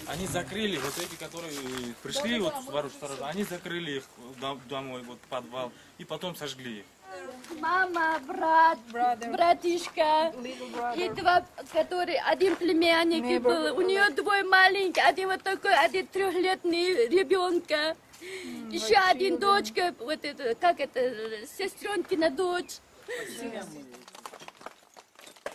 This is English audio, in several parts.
Они закрыли, вот эти, которые пришли вот с ворот сторожа, они закрыли их домой, вот подвал, и потом сожгли их. Мама, брат, братишка, и два, который один племянник был, у нее двое маленьких, один вот такой, один трехлетний ребенка, еще один дочка, вот это, как это, сестренкина дочь.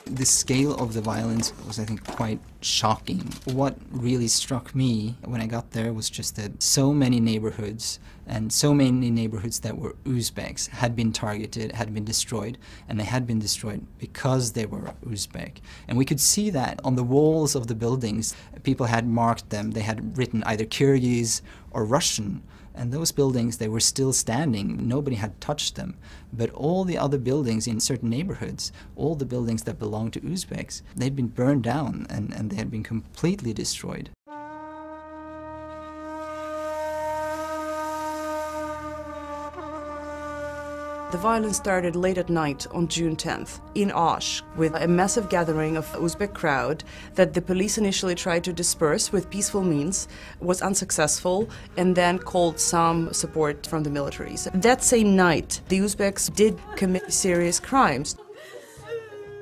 The scale of the violence was, I think, quite shocking. What really struck me when I got there was just that so many neighborhoods, and so many neighborhoods that were Uzbeks, had been targeted, had been destroyed, and they had been destroyed because they were Uzbek. And we could see that on the walls of the buildings. People had marked them, they had written either Kyrgyz or Russian. And those buildings, they were still standing. Nobody had touched them. But all the other buildings in certain neighborhoods, all the buildings that belonged to Uzbeks, they'd been burned down and they had been completely destroyed. The violence started late at night on June 10th in Osh with a massive gathering of Uzbek crowd that the police initially tried to disperse with peaceful means, was unsuccessful, and then called some support from the militaries. That same night, the Uzbeks did commit serious crimes.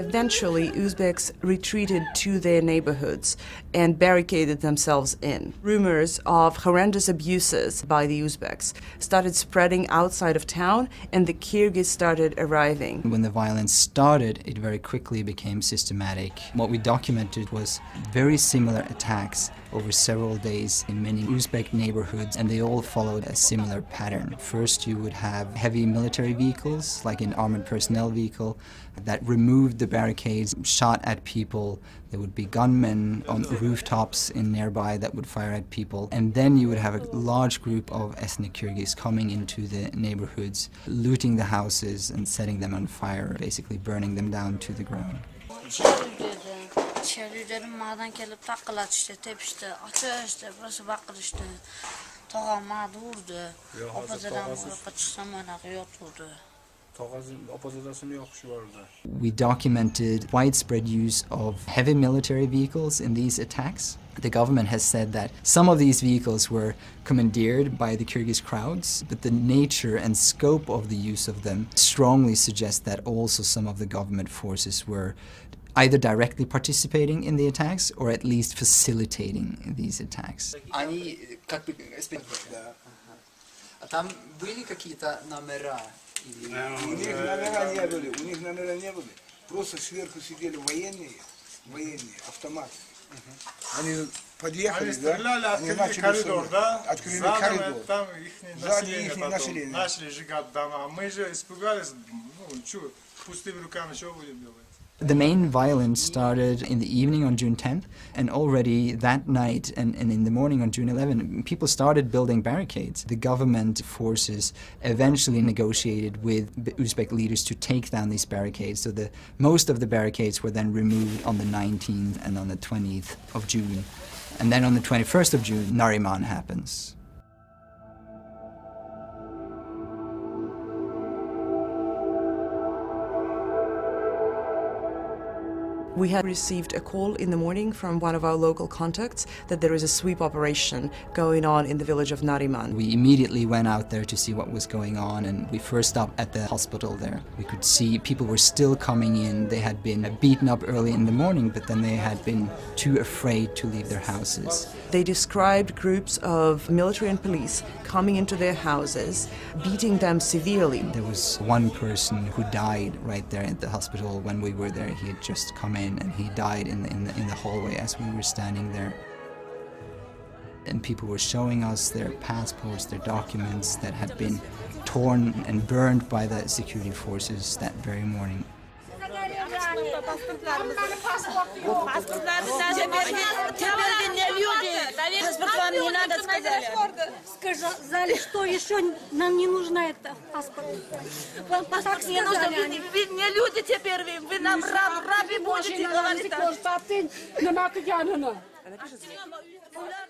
Eventually, Uzbeks retreated to their neighborhoods and barricaded themselves in. Rumors of horrendous abuses by the Uzbeks started spreading outside of town, and the Kyrgyz started arriving. When the violence started, it very quickly became systematic. What we documented was very similar attacks over several days in many Uzbek neighborhoods, and they all followed a similar pattern. First, you would have heavy military vehicles, like an armored personnel vehicle, that removed the barricades, shot at people. There would be gunmen on rooftops in nearby that would fire at people. And then you would have a large group of ethnic Kyrgyz coming into the neighborhoods, looting the houses and setting them on fire, basically burning them down to the ground. We documented widespread use of heavy military vehicles in these attacks. The government has said that some of these vehicles were commandeered by the Kyrgyz crowds, but the nature and scope of the use of them strongly suggest that also some of the government forces were either directly participating in the attacks or at least facilitating these attacks. Там были какие-то номера? У них номера не были, у них номера не были. Просто сверху сидели военные, автоматы. Они подъехали, да? Они начали коридор, да? Открыли коридор. Там их население. Начали сжигать дома. Мы же испугались, ну, что, пустыми руками, что будем делать? The main violence started in the evening on June 10th, and already that night and in the morning on June 11th, people started building barricades. The government forces eventually negotiated with the Uzbek leaders to take down these barricades, so most of the barricades were then removed on the 19th and on the 20th of June. And then on the 21st of June, Nariman happens. We had received a call in the morning from one of our local contacts that there is a sweep operation going on in the village of Nariman. We immediately went out there to see what was going on, and we first stopped at the hospital there. We could see people were still coming in. They had been beaten up early in the morning, but then they had been too afraid to leave their houses. They described groups of military and police coming into their houses, beating them severely. There was one person who died right there at the hospital when we were there. He had just come in and he died in the hallway as we were standing there. And people were showing us their passports, their documents that had been torn and burned by the security forces that very morning. Сказали, что еще нам не нужно это паспорт. Паспорт не нужно. Вы не люди теперь, вы нам раби будете говорить.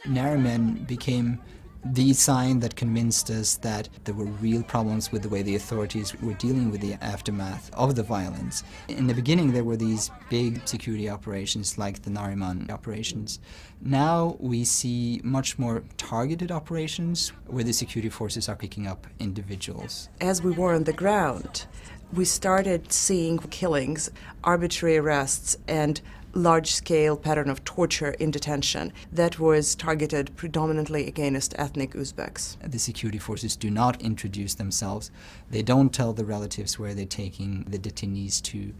Nariman became the sign that convinced us that there were real problems with the way the authorities were dealing with the aftermath of the violence. In the beginning, there were these big security operations like the Nariman operations. Now we see much more targeted operations where the security forces are picking up individuals. As we were on the ground, we started seeing killings, arbitrary arrests, and large-scale pattern of torture in detention that was targeted predominantly against ethnic Uzbeks. The security forces do not introduce themselves. They don't tell the relatives where they're taking the detainees to.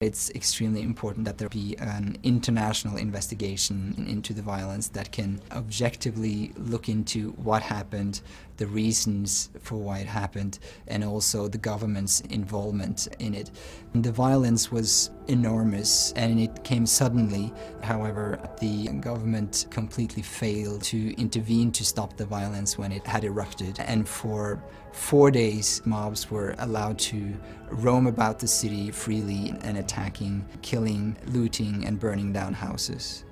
It's extremely important that there be an international investigation into the violence that can objectively look into what happened, the reasons for why it happened, and also the government's involvement in it. The violence was enormous and it came suddenly. However, the government completely failed to intervene to stop the violence when it had erupted. And for 4 days, mobs were allowed to roam about the city freely and attacking, killing, looting, and burning down houses.